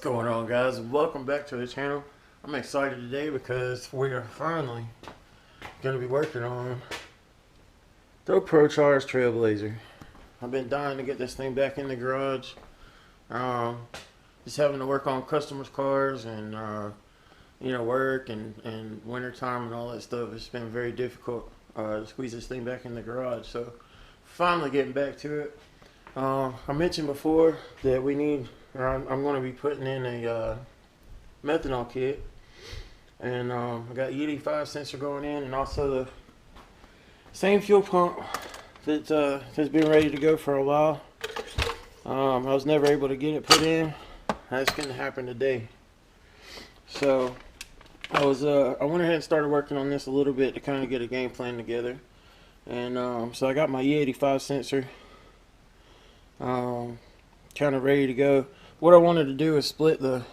Going on, guys? Welcome back to the channel. I'm excited today because we are finally going to be working on the Procharged Trailblazer. I've been dying to get this thing back in the garage. Just having to work on customers' cars and work and winter time and all that stuff. It's been very difficult to squeeze this thing back in the garage. So finally getting back to it. I mentioned before that I'm going to be putting in a methanol kit, and I got E85 sensor going in, and also the same fuel pump that has been ready to go for a while. I was never able to get it put in. That's going to happen today. So I went ahead and started working on this a little bit to kind of get a game plan together, and so I got my E85 sensor kind of ready to go. What I wanted to do is split the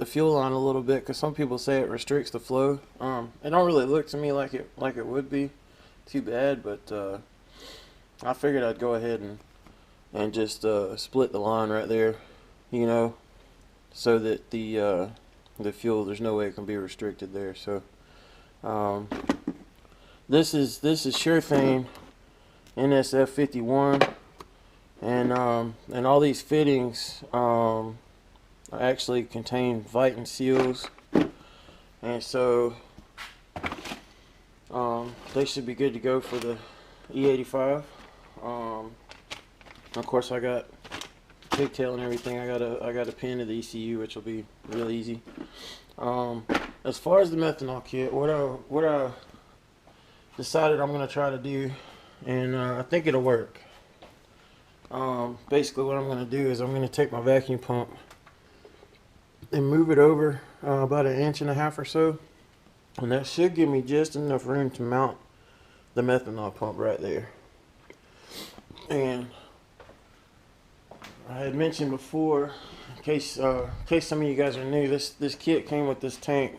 fuel line a little bit, because some people say it restricts the flow. It don't really look to me like it would be too bad, but I figured I'd go ahead and just split the line right there, so that the fuel, there's no way it can be restricted there. So this is SureThing NSF51. And all these fittings actually contain Viton seals, and so they should be good to go for the E85. Of course, I got pigtail and everything. I got a pin to the ECU, which will be real easy. As far as the methanol kit, what I decided I'm going to try to do, and I think it'll work. Basically what I'm going to do is I'm going to take my vacuum pump and move it over about 1.5 inches or so, and that should give me just enough room to mount the methanol pump right there. And I had mentioned before, in case some of you guys are new, this kit came with this tank,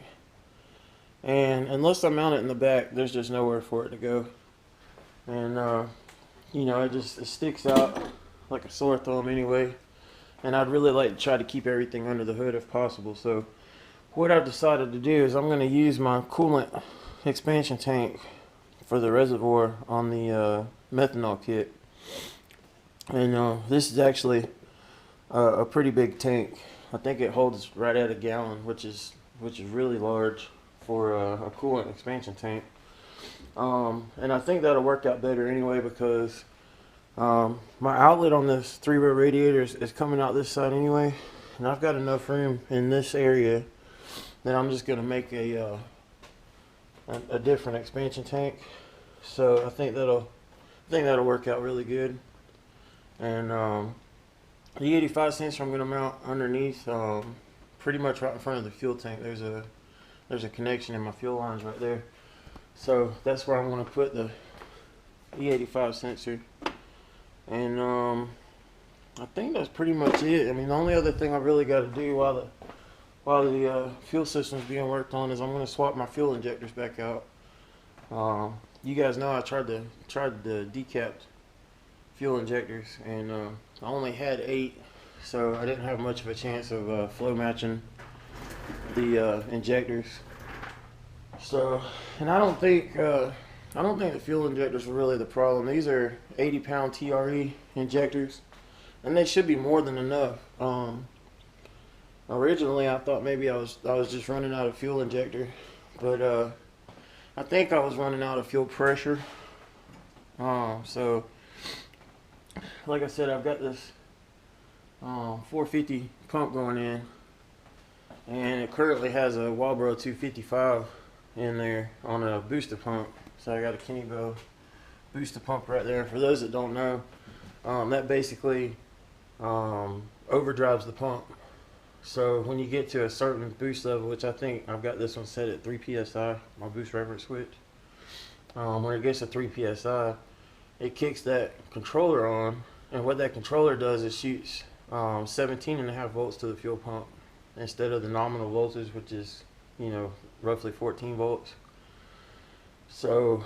and unless I mount it in the back, there's just nowhere for it to go. And it sticks out like a sore thumb anyway, and I'd really like to try to keep everything under the hood if possible. So what I've decided to do is I'm going to use my coolant expansion tank for the reservoir on the methanol kit, and this is actually a pretty big tank. I think it holds right at 1 gallon, which is really large for a coolant expansion tank. And I think that'll work out better anyway, because my outlet on this 3-row radiator is coming out this side anyway, and I've got enough room in this area that I'm just going to make a different expansion tank. So I think that'll work out really good. And the E85 sensor I'm going to mount underneath, pretty much right in front of the fuel tank. There's a connection in my fuel lines right there. So that's where I'm going to put the E85 sensor. And I think that's pretty much it. I mean, the only other thing I really got to do while the fuel system is being worked on is I'm going to swap my fuel injectors back out. You guys know I tried the decapped fuel injectors, and I only had 8, so I didn't have much of a chance of flow matching the injectors. So, and I don't think the fuel injectors were really the problem. These are 80-pound TRE injectors, and they should be more than enough. Originally, I thought maybe I was just running out of fuel injector, but I think I was running out of fuel pressure. So, like I said, I've got this 450 pump going in, and it currently has a Walbro 255 in there on a booster pump. So I got a Kennyville booster pump right there. For those that don't know, that basically overdrives the pump. So when you get to a certain boost level, which I think I've got this one set at 3 psi, my boost reference switch. When it gets to 3 psi, it kicks that controller on, and what that controller does is shoots 17.5 volts to the fuel pump instead of the nominal voltage, which is roughly 14 volts. So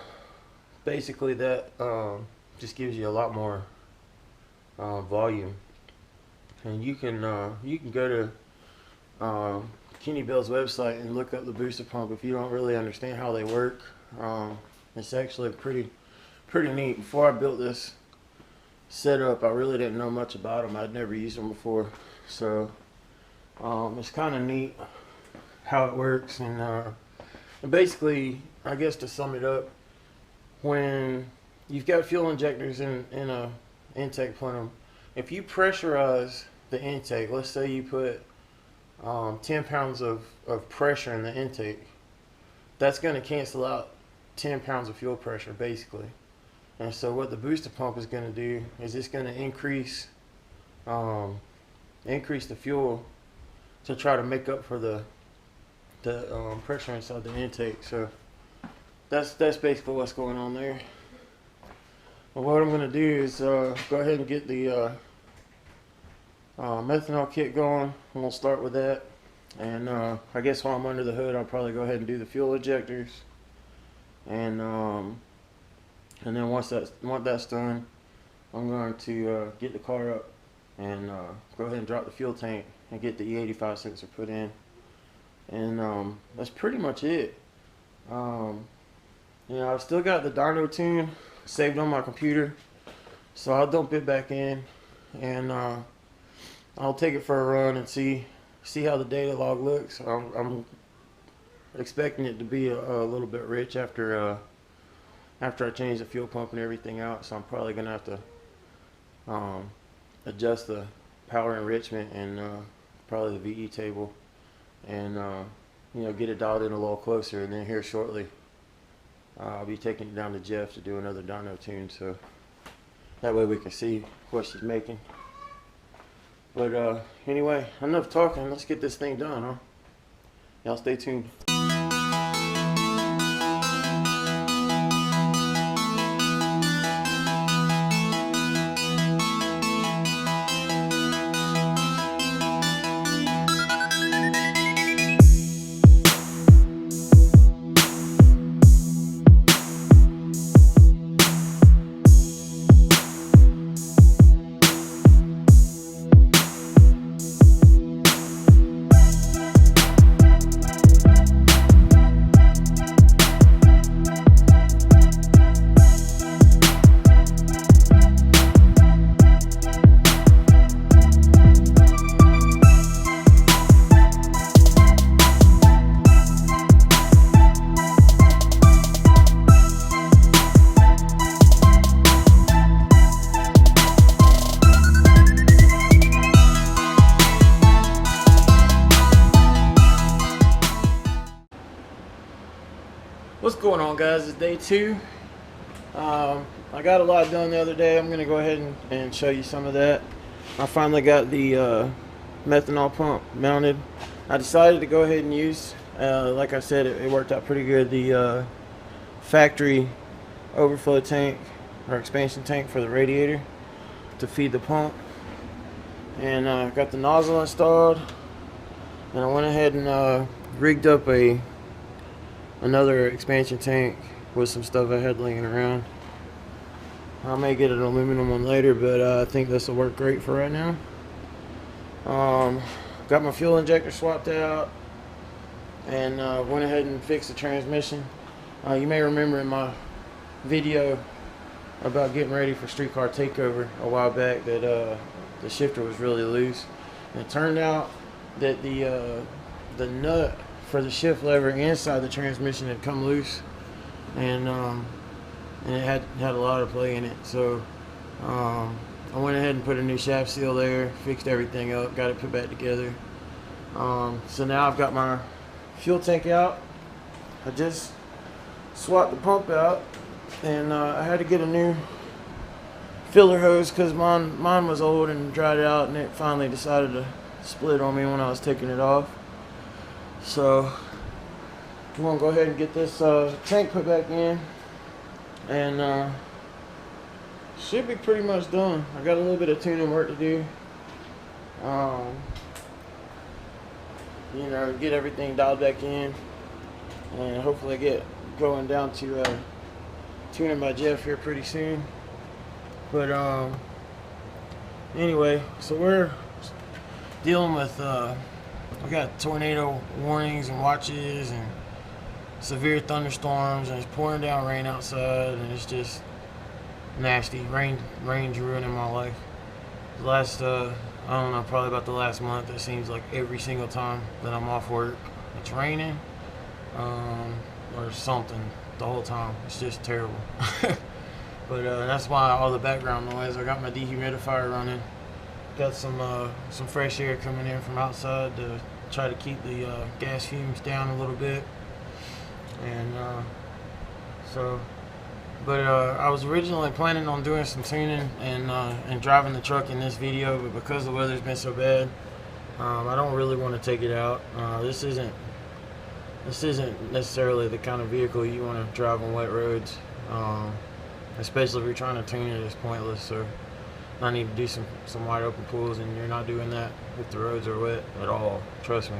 basically that just gives you a lot more volume, and you can go to Kenny Bell's website and look up the booster pump if you don't really understand how they work. It's actually pretty neat. Before I built this setup, I really didn't know much about them. I'd never used them before, so it's kind of neat how it works. And basically, I guess to sum it up, when you've got fuel injectors in a intake plenum, if you pressurize the intake, let's say you put 10 pounds of pressure in the intake, that's going to cancel out 10 pounds of fuel pressure basically. And so what the booster pump is going to do is it's going to increase the fuel to try to make up for the pressure inside the intake. So that's basically what's going on there. Well, what I'm going to do is go ahead and get the methanol kit going, and we'll start with that. And I guess while I'm under the hood, I'll probably go ahead and do the fuel injectors. And then once that's done, I'm going to get the car up and go ahead and drop the fuel tank and get the E85 sensor put in. And that's pretty much it. You know, I've still got the dyno tune saved on my computer, so I'll dump it back in, and I'll take it for a run and see how the data log looks. I'm expecting it to be a little bit rich after I change the fuel pump and everything out, so I'm probably gonna have to adjust the power enrichment and probably the VE table, and you know, get it dialed in a little closer. And then here shortly, I'll be taking it down to Jeff to do another dyno tune, so that way we can see what she's making. But anyway, enough talking. Let's get this thing done, huh? Y'all stay tuned. What's going on, guys? It's day 2. I got a lot done the other day. I'm going to go ahead and show you some of that. I finally got the methanol pump mounted. I decided to go ahead and use, like I said, it worked out pretty good, the factory overflow tank or expansion tank for the radiator to feed the pump. And got the nozzle installed, and I went ahead and rigged up another expansion tank with some stuff I had laying around. I may get an aluminum one later, but I think this will work great for right now. Got my fuel injector swapped out, and went ahead and fixed the transmission. You may remember in my video about getting ready for Streetcar Takeover a while back that the shifter was really loose, and it turned out that the nut for the shift lever inside the transmission had come loose, and it had a lot of play in it. So I went ahead and put a new shaft seal there, fixed everything up, got it put back together. So now I've got my fuel tank out. I just swapped the pump out, and I had to get a new filler hose because mine was old and dried out, and it finally decided to split on me when I was taking it off. So I'm gonna go ahead and get this tank put back in, and should be pretty much done. I got a little bit of tuning work to do. You know, get everything dialed back in, and hopefully get going down to tuning by Jeff here pretty soon. But anyway, so we're dealing with we got tornado warnings and watches and severe thunderstorms, and it's pouring down rain outside, and it's just nasty. Rain's ruining my life. The last, I don't know, probably about the last month, it seems like every single time that I'm off work, it's raining, or something the whole time. It's just terrible. But that's why all the background noise. I got my dehumidifier running. Got some fresh air coming in from outside to try to keep the gas fumes down a little bit. And I was originally planning on doing some tuning and driving the truck in this video, but because the weather's been so bad, I don't really want to take it out. This isn't necessarily the kind of vehicle you want to drive on wet roads, especially if you're trying to tune it. It's pointless. So I need to do some wide open pulls, and you're not doing that if the roads are wet at all. Trust me.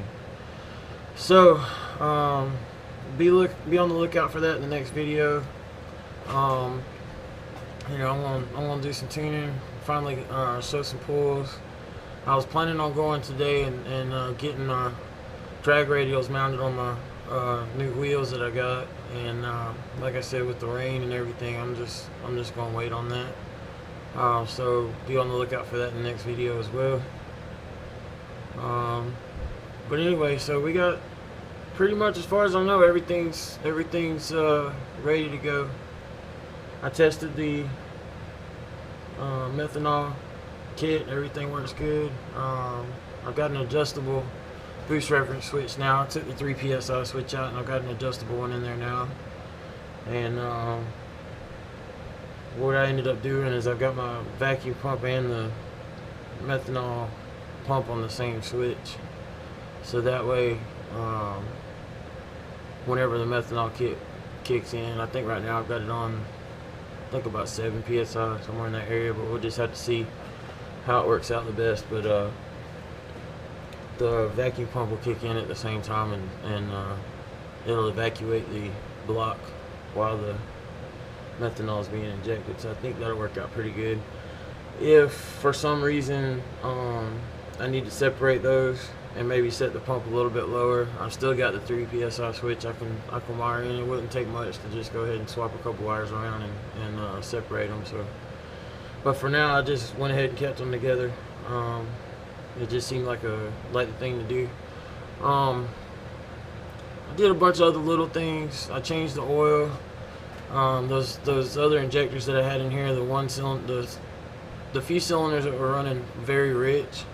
So be on the lookout for that in the next video. I'm gonna do some tuning, finally show some pulls. I was planning on going today and getting my drag radials mounted on my new wheels that I got, and like I said, with the rain and everything, I'm just gonna wait on that. So be on the lookout for that in the next video as well. But anyway, so we got pretty much, as far as I know, everything's ready to go. I tested the methanol kit. Everything works good. I've got an adjustable boost reference switch now. I took the 3 PSI switch out, and I've got an adjustable one in there now. And what I ended up doing is I've got my vacuum pump and the methanol pump on the same switch. So that way, whenever the methanol kit kicks in, I think right now I've got it on, I think about 7 PSI, somewhere in that area, but we'll just have to see how it works out the best. But the vacuum pump will kick in at the same time, and it'll evacuate the block while the methanol is being injected. So I think that'll work out pretty good. If for some reason I need to separate those and maybe set the pump a little bit lower, I've still got the 3 PSI switch I can wire in. It wouldn't take much to just go ahead and swap a couple wires around and separate them. So, but for now, I just went ahead and kept them together. It just seemed like the thing to do. I did a bunch of other little things. I changed the oil. Those other injectors that I had in here, the few cylinders that were running very rich,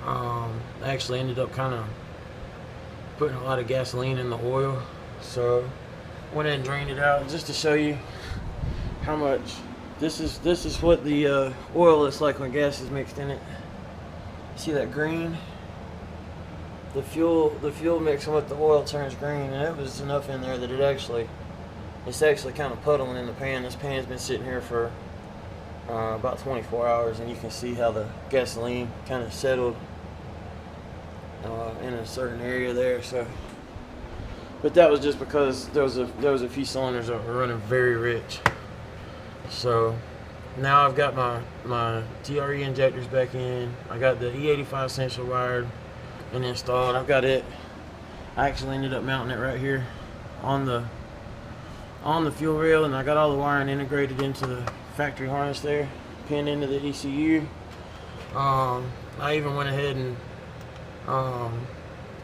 I actually ended up kind of putting a lot of gasoline in the oil. So went ahead and drained it out just to show you how much. This is what the oil looks like when gas is mixed in it. See that green? The fuel mixing with the oil turns green, and it was enough in there that it's actually kind of puddling in the pan. This pan's been sitting here for about 24 hours, and you can see how the gasoline kind of settled in a certain area there. So, but that was just because there was a few cylinders that were running very rich. So now I've got my TRE injectors back in. I got the E85 sensor wired and installed. I've got it. I actually ended up mounting it right here on the fuel rail, and I got all the wiring integrated into the factory harness there, pinned into the ECU. I even went ahead and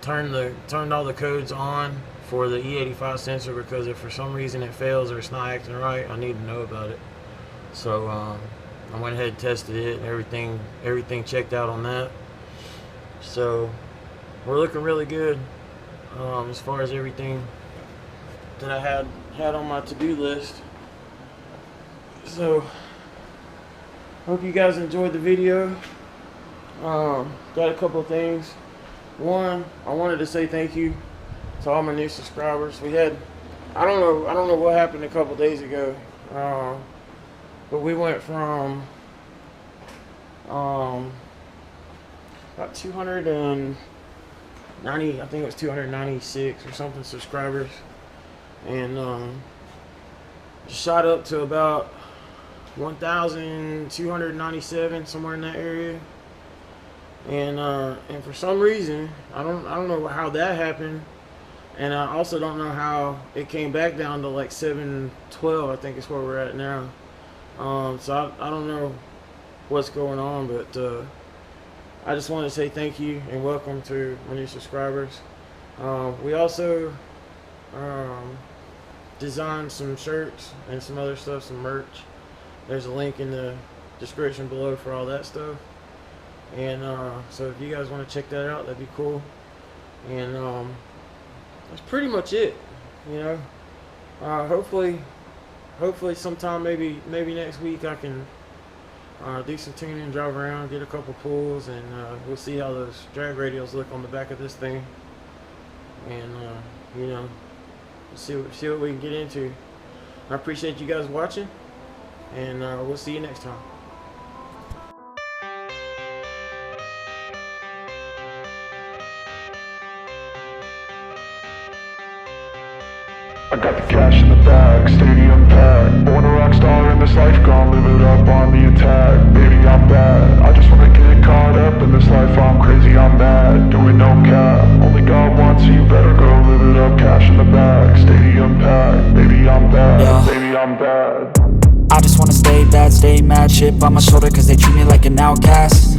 turned all the codes on for the E85 sensor, because if for some reason it fails or it's not acting right, I need to know about it. So I went ahead and tested it, and everything checked out on that. So we're looking really good as far as everything that I had on my to-do list. So hope you guys enjoyed the video. Got a couple of things. One, I wanted to say thank you to all my new subscribers. We had, I don't know what happened a couple days ago, but we went from about 290, I think it was 296 or something subscribers, and shot up to about 1,297, somewhere in that area. And for some reason, I don't know how that happened, and I also don't know how it came back down to like 712. I think is where we're at now. So I don't know what's going on, but I just want to say thank you and welcome to my new subscribers. We also designed some shirts and some other stuff, some merch. There's a link in the description below for all that stuff. And so if you guys want to check that out, that'd be cool. And that's pretty much it, you know. Hopefully sometime, maybe next week, I can do some tuning, drive around, get a couple pulls, and we'll see how those drag radials look on the back of this thing. And you know, see what we can get into. I appreciate you guys watching, and we'll see you next time. I got the cash in the bag, stadium packed. Born a rock star in this life, gon' live it up on the attack. Baby, I'm bad, I just wanna get caught up in this life. I'm crazy, I'm mad, doing no cap. Only God wants, so you better go live it up. Cash in the bag, stadium packed. Baby, I'm bad, yeah. Baby, I'm bad. I just wanna stay bad, stay mad. Chip on my shoulder cause they treat me like an outcast.